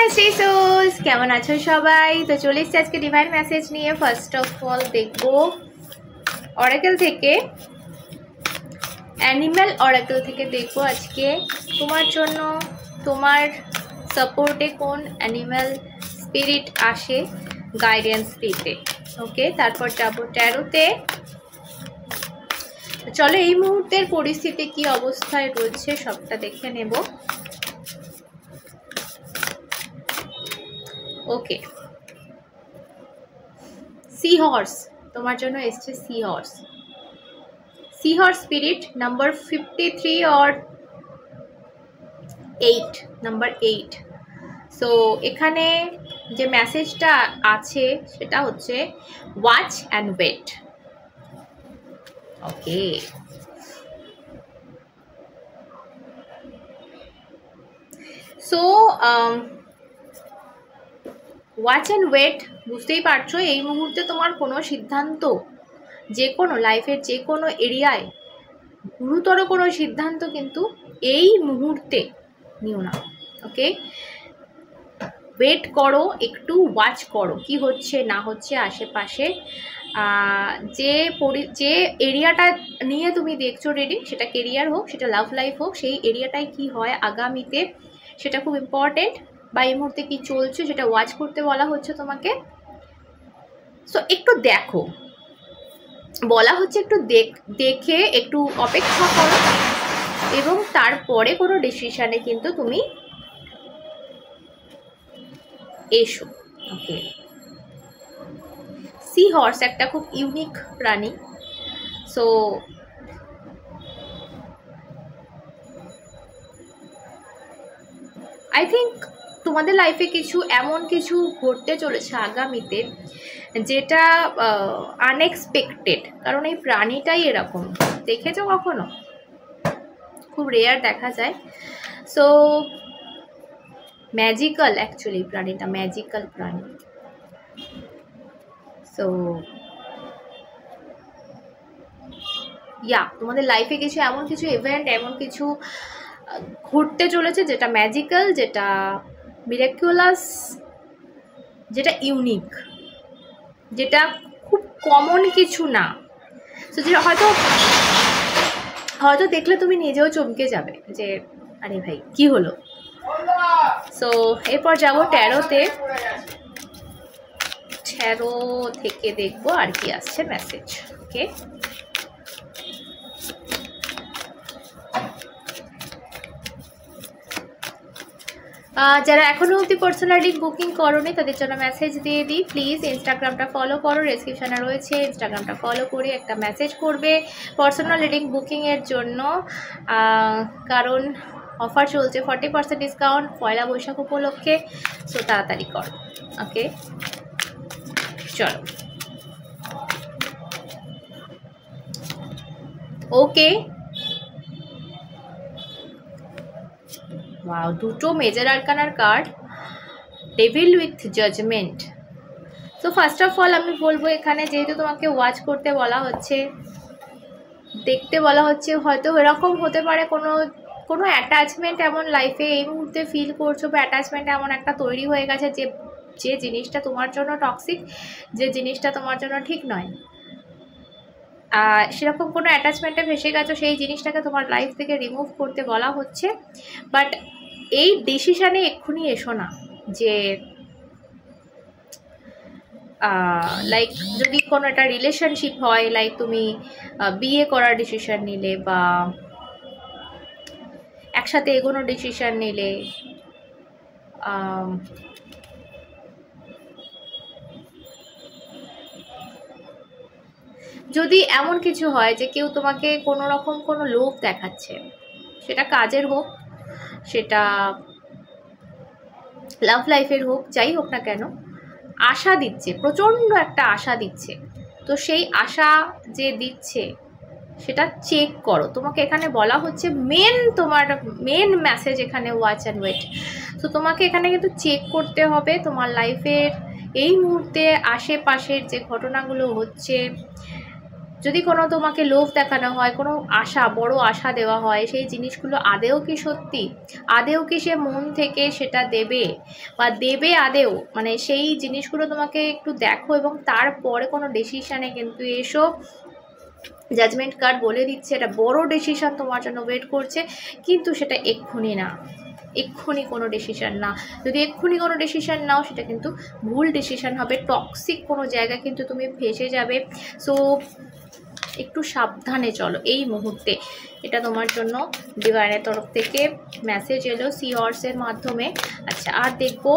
মাই Shri sols, কেমন আছো সবাই? তো চলে এসেছি আজকে ডিভাইন মেসেজ নিয়ে। ফার্স্ট অফ অল দেখবো অরাকেল থেকে, অ্যানিম্যাল অরাকেল থেকে দেখবো আজকে তোমার জন্য, তোমার সাপোর্টে কোন অ্যানিম্যাল স্পিরিট আসে গাইডেন্স দিতে। ওকে, তারপর যাবো ট্যারোতে। চলো এই মুহূর্তের পরিস্থিতি কি অবস্থায় রয়েছে সবটা দেখে নেব। ওকে, সি হর্স তোমার জন্য এসছে। Sea horse, sea horse spirit number 53 or 8, number 8। So এখানে যে মেসেজটা আছে সেটা হচ্ছে watch and wait. Okay, so watch and wait, বুঝতেই পারছো এই মুহূর্তে তোমার কোনো সিদ্ধান্ত, যে কোনো লাইফের যে কোনো এরিয়ায় গুরুতর কোনো সিদ্ধান্ত কিন্তু এই মুহূর্তে নিও না। ওকে, ওয়েট করো, একটু ওয়াচ করো কি হচ্ছে না হচ্ছে আশেপাশে। যে এরিয়াটা নিয়ে তুমি দেখছো রিডিং, সেটা কেরিয়ার হোক, সেটা লাভ লাইফ হোক, সেই এরিয়াটায় কি হয় আগামীতে সেটা খুব ইম্পর্টেন্ট। বা এই মুহূর্তে কী চলছে সেটা ওয়াচ করতে বলা হচ্ছে তোমাকে। সো একটু দেখো, বলা হচ্ছে একটু দেখে একটু অপেক্ষা করো এবং তারপরে কোনো ডিসিশানে কিন্তু তুমি এসো। ওকে, সি হর্স একটা খুব ইউনিক প্রাণী। সো আই থিঙ্ক তোমাদের লাইফে কিছু এমন কিছু ঘটতে চলেছে আগামীতে যেটা আনএক্সপেক্টেড, কারণ এই প্রাণীটাই এরকম। দেখেছো কখনো? খুব রেয়ার দেখা যায়। সো ম্যাজিক্যাল, অ্যাকচুয়ালি প্রাণীটা ম্যাজিক্যাল প্রাণী। সো ইয়া, তোমাদের লাইফে কিছু এমন কিছু ইভেন্ট, এমন কিছু ঘটতে চলেছে যেটা ম্যাজিক্যাল, যেটা মিরাকুলাস, যেটা ইউনিক, যেটা খুব কমন কিছু না। সো যেটা হয়তো দেখলে তুমি নিজেও চমকে যাবে যে আরে ভাই কি হলো। সো এরপর যাবো ট্যারোতে। ট্যারো থেকে দেখবো আর কি আসছে মেসেজ। ওকে, যারা এখনো অবধি পার্সোনাল রিডিং বুকিং করোনি তাদের জন্য মেসেজ দিয়ে দিই, প্লিজ ইনস্টাগ্রামটা ফলো করো, ডেসক্রিপশনে রয়েছে, ইনস্টাগ্রামটা ফলো করে একটা মেসেজ করবে পার্সোনাল রিডিং বুকিংয়ের জন্য। কারণ অফার চলছে 40% ডিসকাউন্ট পয়লা বৈশাখ উপলক্ষে। সো তাড়াতাড়ি করো। ওকে, চলো। ওকে, ওয়াও, দুটো মেজর আরকানার কার্ড, ডেভিল উইথ জাজমেন্ট। তো ফার্স্ট অফ অল আমি বলবো এখানে যেহেতু তোমাকে ওয়াচ করতে বলা হচ্ছে, দেখতে বলা হচ্ছে, হয়তো এরকম হতে পারে কোনো অ্যাটাচমেন্ট এমন লাইফে এই মুহূর্তে ফিল করছো, বা অ্যাটাচমেন্ট এমন একটা তৈরি হয়ে গেছে যে জিনিসটা তোমার জন্য টক্সিক, যে জিনিসটা তোমার জন্য ঠিক নয়। সেরকম কোনো অ্যাটাচমেন্টে ফেসে গেছো, সেই জিনিসটাকে তোমার লাইফ থেকে রিমুভ করতে বলা হচ্ছে। বাট এই ডিসিশানে এক্ষুনি এসো না যে লাইক যদি কোনো একটা রিলেশনশিপ হয়, লাইক তুমি বিয়ে করার ডিসিশন নিলে বা একসাথে এগোনোর ডিসিশন নিলে, যদি এমন কিছু হয় যে কেউ তোমাকে কোনো রকম কোনো লোভ দেখাচ্ছে, সেটা কাজের হোক, সেটা লাভ লাইফের হোক, যাই হোক না কেন, আশা দিচ্ছে, প্রচণ্ড একটা আশা দিচ্ছে, তো সেই আশা যে দিচ্ছে সেটা চেক করো। তোমাকে এখানে বলা হচ্ছে তোমার মেন মেসেজ এখানে ওয়াচ অ্যান্ড ওয়েট। তো তোমাকে এখানে কিন্তু চেক করতে হবে তোমার লাইফের এই মুহূর্তে আশেপাশের যে ঘটনাগুলো হচ্ছে যদি কোনো তোমাকে লোভ দেখানো হয়, কোনো আশা, বড় আশা দেওয়া হয়, সেই জিনিসগুলো আদেও কি সত্যি, আদেও কি সে মন থেকে সেটা দেবে বা দেবে আদেও, মানে সেই জিনিসগুলো তোমাকে একটু দেখো এবং তারপরে কোনো ডিসিশানে কিন্তু এসো। জাজমেন্ট কার্ড বলে দিচ্ছে এটা বড় ডিসিশন তোমার জন্য ওয়েট করছে, কিন্তু সেটা এক্ষুনি না, এক্ষুনি কোনো ডিসিশান না। যদি এক্ষুনি কোনো ডিসিশান নাও সেটা কিন্তু ভুল ডিসিশান হবে, টক্সিক কোনো জায়গা কিন্তু তুমি ফেসে যাবে। সো একটু সাবধানে চলো এই মুহূর্তে, এটা তোমার জন্য ডিভাইনের তরফ থেকে মেসেজ এলো সি হর্সের মাধ্যমে। আচ্ছা আর দেখবো,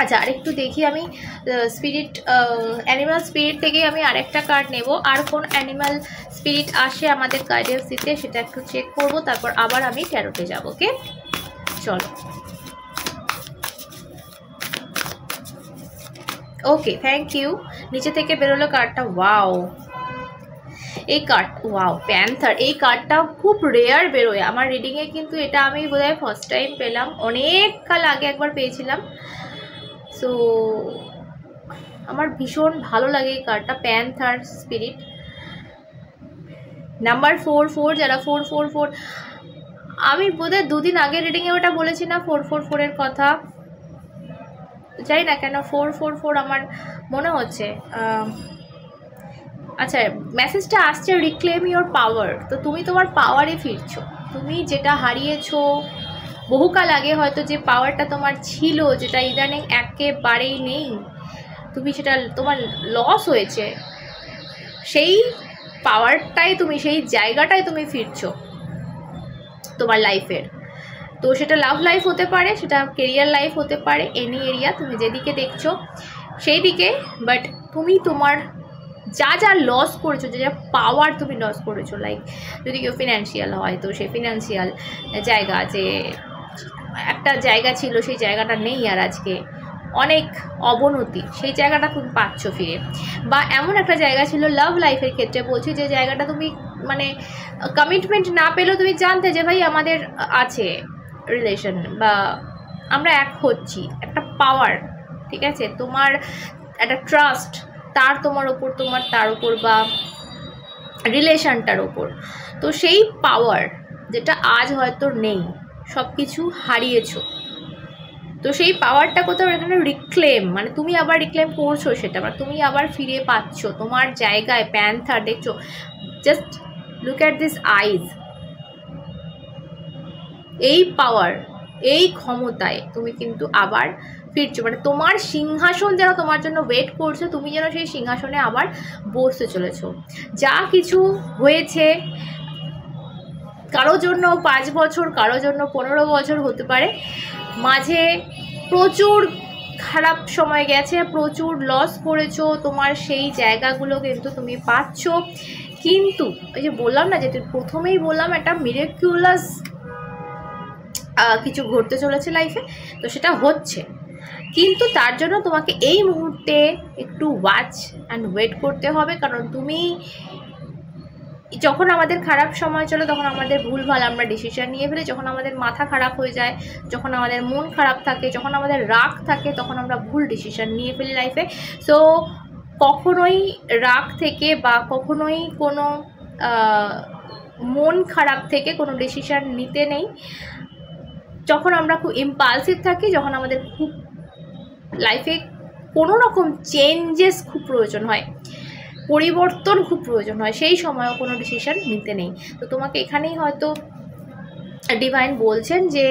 আচ্ছা আরেকটু দেখি আমি স্পিরিট, অ্যানিমাল স্পিরিট থেকে আমি আরেকটা কার্ড নেব, আর কোন অ্যানিমাল স্পিরিট আসে আমাদের গাইডেন্স দিতে সেটা একটু চেক করব, তারপর আবার আমি ট্যারোতে যাব। ওকে চলো। Okay thank you. নিচে থেকে বেরোলো কার্ডটা, ওয়াও এই কার্ড, ওয়াও প্যান্থার, এই কার্ডটা খুব রেয়ার বেরোয় আমার রিডিংয়ে, কিন্তু এটা আমি বোধহয় ফার্স্ট টাইম পেলাম, অনেক কাল আগে একবার পেয়েছিলাম। সো আমার ভীষণ ভালো লাগে এই কার্ডটা, প্যান্থার স্পিরিট নাম্বার 4 যারা 4 আমি বোধহয় 2 দিন আগে রিডিংয়ে ওটা বলেছি না 4 এর কথা, জানি না কেন 4 আমার মনে হচ্ছে। আচ্ছা মেসেজটা আসছে রিক্লেম ইওর পাওয়ার, তো তুমি তোমার পাওয়ারে ফিরছো, তুমি যেটা হারিয়েছো বহুকাল আগে, হয়তো যে পাওয়ারটা তোমার ছিল যেটা ইদানিং একেবারেই নেই, তুমি সেটা তোমার লস হয়েছে, সেই পাওয়ারটাই তুমি, সেই জায়গাটায় তুমি ফিরছো তোমার লাইফের। তো সেটা লাভ লাইফ হতে পারে, সেটা কেরিয়ার লাইফ হতে পারে, এনি এরিয়া তুমি যেদিকে দেখছো সেই দিকে। বাট তুমি তোমার যা যা লস করেছো, যা যা পাওয়ার তুমি লস করেছো, লাইক যদি কেউ ফিনান্সিয়াল হয় তো সেই ফিনান্সিয়াল জায়গা, যে একটা জায়গা ছিল সেই জায়গাটা নেই আর আজকে অনেক অবনতি, সেই জায়গাটা তুমি পাচ্ছ ফিরে। বা এমন একটা জায়গা ছিল লাভ লাইফের ক্ষেত্রে বলছি, যে জায়গাটা তুমি মানে কমিটমেন্ট না পেলেও তুমি জানতে যে ভাই আমাদের আছে রিলেশন বা আমরা এক হচ্ছি, একটা পাওয়ার, ঠিক আছে, তোমার একটা ট্রাস্ট তার তোমার ওপর, তোমার তার ওপর, বা রিলেশনটার ওপর। তো সেই পাওয়ার যেটা আজ হয়তো নেই, সব কিছু হারিয়েছো, তো সেই পাওয়ারটা কোথাও এখানে রিক্লেম, মানে তুমি আবার রিক্লেম করছো সেটা, মানে তুমি আবার ফিরে পাচ্ছ তোমার জায়গায়। প্যান্থার দেখছো, জাস্ট লুক অ্যাট দিস আইজ, এই পাওয়ার, এই ক্ষমতায় তুমি কিন্তু আবার ফিরছো, মানে তোমার সিংহাসন যেন তোমার জন্য ওয়েট করছে, তুমি যেন সেই সিংহাসনে আবার বসতে চলেছো। যা কিছু হয়েছে কারো জন্য 5 বছর, কারো জন্য 15 বছর হতে পারে, মাঝে প্রচুর খারাপ সময় গেছে, প্রচুর লস করেছো, তোমার সেই জায়গাগুলো কিন্তু তুমি পাচ্ছ। কিন্তু ওই যে বললাম না, যে প্রথমেই বললাম একটা মিরাকুলাস কিছু ঘটতে চলেছে লাইফে, তো সেটা হচ্ছে, কিন্তু তার জন্য তোমাকে এই মুহূর্তে একটু ওয়াচ অ্যান্ড ওয়েট করতে হবে। কারণ তুমি যখন আমাদের খারাপ সময় চলে তখন আমাদের ভুলভাল আমরা ডিসিশন নিয়ে ফেলি, যখন আমাদের মাথা খারাপ হয়ে যায়, যখন আমাদের মন খারাপ থাকে, যখন আমাদের রাগ থাকে, তখন আমরা ভুল ডিসিশন নিয়ে ফেলি লাইফে। সো কখনোই রাগ থেকে বা কখনোই কোনো মন খারাপ থেকে কোনো ডিসিশন নিতে নেই। যখন আমরা খুব ইম্পালসিভ থাকি, যখন আমাদের খুব লাইফে কোনো রকম চেঞ্জেস খুব প্রয়োজন হয়, পরিবর্তন খুব প্রয়োজন হয়, সেই সময়ও কোনো ডিসিশন নিতে নেই। তো তোমাকে এখানেই হয়তো ডিভাইন বলছেন যে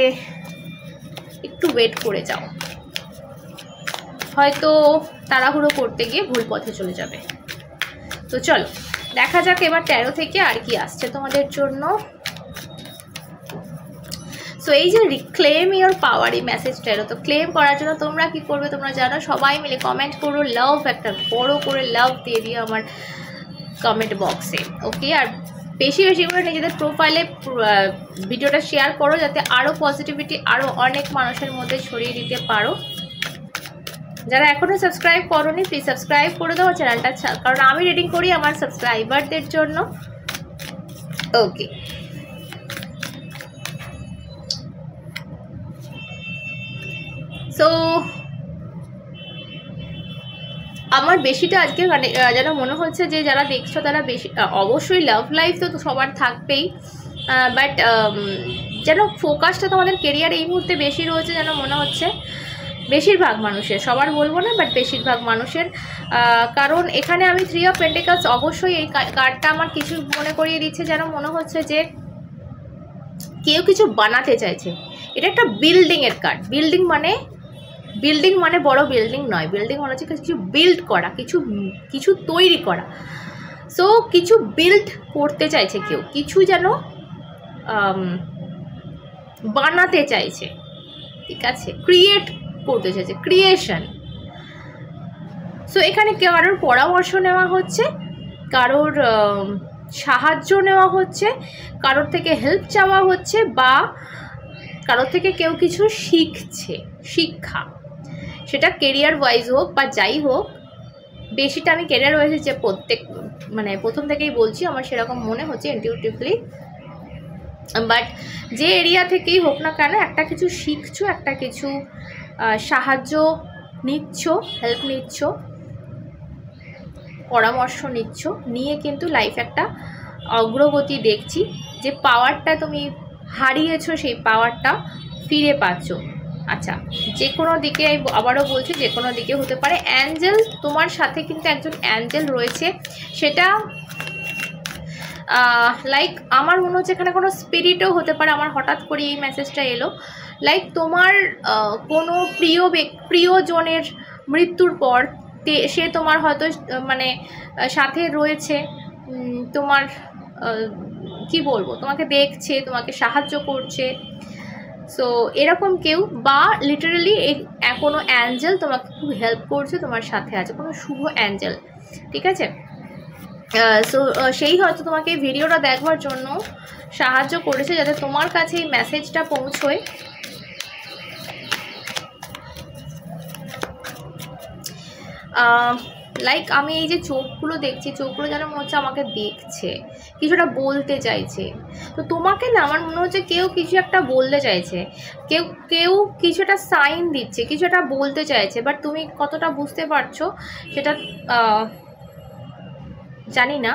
একটু ওয়েট করে যাও, হয়তো তাড়াহুড়ো করতে গিয়ে ভুল পথে চলে যাবে। তো চলো দেখা যাক এবার 13 থেকে আর কি আসছে তোমাদের জন্য। সো এই যে রিক্লেম ইওর পাওয়ার, এই মেসেজটা এলো, তো ক্লেম করার জন্য তোমরা কি করবে তোমরা জানো, সবাই মিলে কমেন্ট করো লাভ, একটা বড় করে লাভ দিয়ে দিও আমার কমেন্ট বক্সে। ওকে, আর বেশি বেশি করে নিজেদের প্রোফাইলে ভিডিওটা শেয়ার করো, যাতে আরও পজিটিভিটি আরও অনেক মানুষের মধ্যে ছড়িয়ে দিতে পারো। যারা এখনও সাবস্ক্রাইব করোনি প্লিজ সাবস্ক্রাইব করে দাও চ্যানেলটা, কারণ আমি রিডিং করি আমার সাবস্ক্রাইবারদের জন্য। ওকে, সো আমার বেশিটা আজকে মানে যেন মনে হচ্ছে যে যারা দেখছো তারা বেশি, অবশ্যই লাভ লাইফ তো সবার থাকবেই, বাট যেন ফোকাসটা তোমাদের কেরিয়ারে এই মুহূর্তে বেশি রয়েছে যেন মনে হচ্ছে, বেশিরভাগ মানুষের, সবার বলবো না বাট বেশিরভাগ মানুষের। কারণ এখানে আমি 3 অফ পেন্টিকলস, অবশ্যই এই কার্ডটা আমার কিছু মনে করিয়ে দিচ্ছে, যেন মনে হচ্ছে যে কেউ কিছু বানাতে চাইছে। এটা একটা বিল্ডিংয়ের কার্ড। বিল্ডিং মানে বড় বিল্ডিং নয়, বিল্ডিং মানে হচ্ছে কিছু বিল্ড করা, কিছু তৈরি করা। সো কিছু বিল্ড করতে চাইছে কেউ, কিছু যেন বানাতে চাইছে, ঠিক আছে, ক্রিয়েট করতে চাইছে, ক্রিয়েশন। সো এখানে কারোর পরামর্শ নেওয়া হচ্ছে, কারোর সাহায্য নেওয়া হচ্ছে, কারোর থেকে হেল্প চাওয়া হচ্ছে, বা কারোর থেকে কেউ কিছু শিখছে, শিক্ষা, সেটা কেরিয়ার ওয়াইজ হোক বা যাই হোক। বেশিটা আমি কেরিয়ার ওয়াইজ যে মানে প্রথম থেকেই বলছি, আমার সেরকম মনে হচ্ছে ইনটিউটিভলি। বাট যে এরিয়া থেকেই হোক না কেন, একটা কিছু শিখছো, একটা কিছু সাহায্য নিচ্ছ, হেল্প নিচ্ছ, পরামর্শ নিচ্ছ, নিয়ে কিন্তু লাইফ একটা অগ্রগতি দেখছি। যে পাওয়ারটা তুমি হারিয়েছো সেই পাওয়ারটা ফিরে পাচ্ছ। আচ্ছা, যে কোনো দিকে, আবারও বলছি, যে কোনো দিকে হতে পারে। অ্যাঞ্জেল, তোমার সাথে কিন্তু একজন অ্যাঞ্জেল রয়েছে, সেটা লাইক আমার মনে হচ্ছে এখানে কোনো স্পিরিটও হতে পারে। আমার হঠাৎ করে এই মেসেজটা এলো, লাইক তোমার কোনো প্রিয়জনের মৃত্যুর পর সে তোমার হয়তো মানে সাথে রয়েছে, তোমার কি বলবো, তোমাকে দেখছে, তোমাকে সাহায্য করছে। সো এরকম কেউ, বা লিটারালি কোনো অ্যাঞ্জেল তোমাকে খুব হেল্প করছে, তোমার সাথে আছে কোনো শুভ অ্যাঞ্জেল, ঠিক আছে। সো সেই হয়তো তোমাকে এই ভিডিওটা দেখবার জন্য সাহায্য করেছে, যাতে তোমার কাছে এই মেসেজটা পৌঁছয়। লাইক আমি এই যে চোখগুলো দেখছি, চোখগুলো যেন মনে হচ্ছে আমাকে দেখছে, কিছুটা বলতে চাইছে। তো তোমাকে না আমার মনে হচ্ছে কেউ কিছু একটা বলতে চাইছে, কেউ কিছু একটা সাইন দিচ্ছে, কিছু একটা বলতে চাইছে, বাট তুমি কতটা বুঝতে পারছো সেটা জানি না।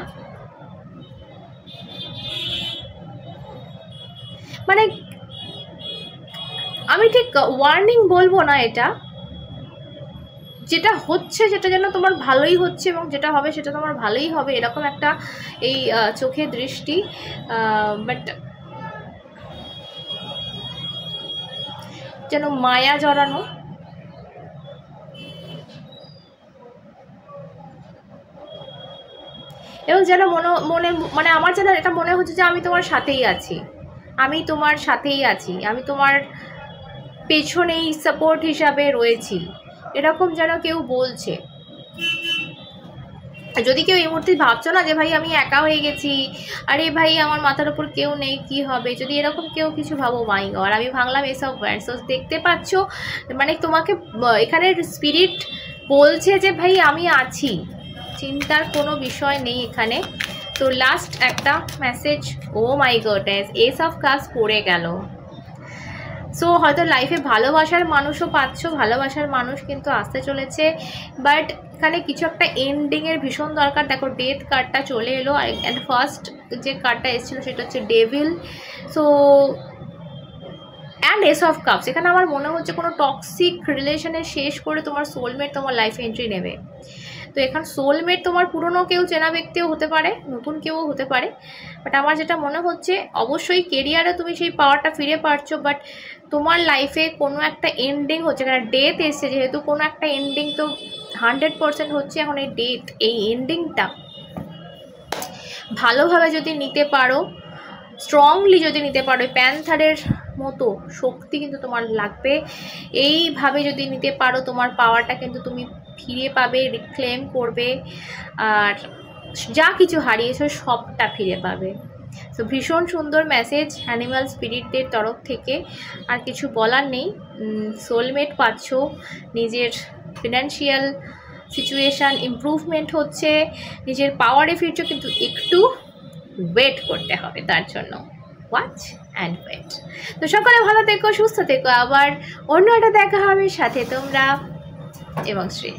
মানে আমি ঠিক ওয়ার্নিং বলবো না, এটা যেটা হচ্ছে, যেটা যেন তোমার ভালোই হচ্ছে, এবং যেটা হবে সেটা তোমার ভালোই হবে, এরকম একটা এই চোখে দৃষ্টি। বাট যেন মায়া জড়ানো, এবং যেন মানে আমার যেন এটা মনে হচ্ছে যে আমি তোমার সাথেই আছি, আমি তোমার সাথেই আছি, আমি তোমার পেছনেই সাপোর্ট হিসাবে রয়েছি, এরকম যেন কেউ বলছে। যদি কেউ এই মুহূর্তে ভাবছো না যে ভাই আমি একা হয়ে গেছি, আরে ভাই আমার মাথার উপর কেউ নেই, কি হবে, যদি এরকম কেউ কিছু ভাবো, মাই গড, আমি ভাঙলাম এসব ওয়ার্ডস। দেখতে পাচ্ছ মানে তোমাকে এখানে স্পিরিট বলছে যে ভাই আমি আছি, চিন্তার কোনো বিষয় নেই এখানে। তো লাস্ট একটা message, oh my goodness, ace of cups পড়ে গেল। সো হয়তো লাইফে ভালোবাসার মানুষও পাচ্ছ, ভালোবাসার মানুষ কিন্তু আসতে চলেছে, বাট এখানে কিছু একটা এন্ডিংয়ের ভীষণ দরকার। দেখো ডেথ কার্ডটা চলে এলো, অ্যান্ড ফার্স্ট যে কার্ডটা এসেছিলো সেটা হচ্ছে devil. So and S of cups, এখানে আমার মনে হচ্ছে কোনো টক্সিক রিলেশনে শেষ করে তোমার সোলমেট তোমার লাইফে এন্ট্রি নেবে। তো এখানে সোলমেট তোমার পুরনো কেউ, চেনা ব্যক্তিও হতে পারে, নতুন কেউও হতে পারে, বাট আমার যেটা মনে হচ্ছে অবশ্যই কেরিয়ারে তুমি সেই পাওয়ারটা ফিরে পাচ্ছ, বাট তোমার লাইফে কোনো একটা এন্ডিং হচ্ছে। এখানে ডেথ এসছে, যেহেতু কোনো একটা এন্ডিং তো 100% হচ্ছে। এখন এই ডেথ, এই এন্ডিংটা ভালোভাবে যদি নিতে পারো, স্ট্রংলি যদি নিতে পারো, প্যান্থারের মতো শক্তি কিন্তু তোমার লাগবে। এইভাবে যদি নিতে পারো, তোমার পাওয়ারটা কিন্তু তুমি ফিরে পাবে, রিক্লেম করবে, আর যা কিছু হারিয়েছো সবটা ফিরে পাবে। তো ভীষণ সুন্দর মেসেজ অ্যানিমাল স্পিরিটদের তরফ থেকে, আর কিছু বলার নেই। সোলমেট পাচ্ছ, নিজের ফিনান্সিয়াল সিচুয়েশান ইমপ্রুভমেন্ট হচ্ছে, নিজের পাওয়ারে ফিরছো, কিন্তু একটু ওয়েট করতে হবে তার জন্য। Watch and wait. তো সকালে ভালো থেকো, সুস্থ থেকো, আবার অন্য একটা দেখা হবে, সাথে তোমরা এবং শ্রী।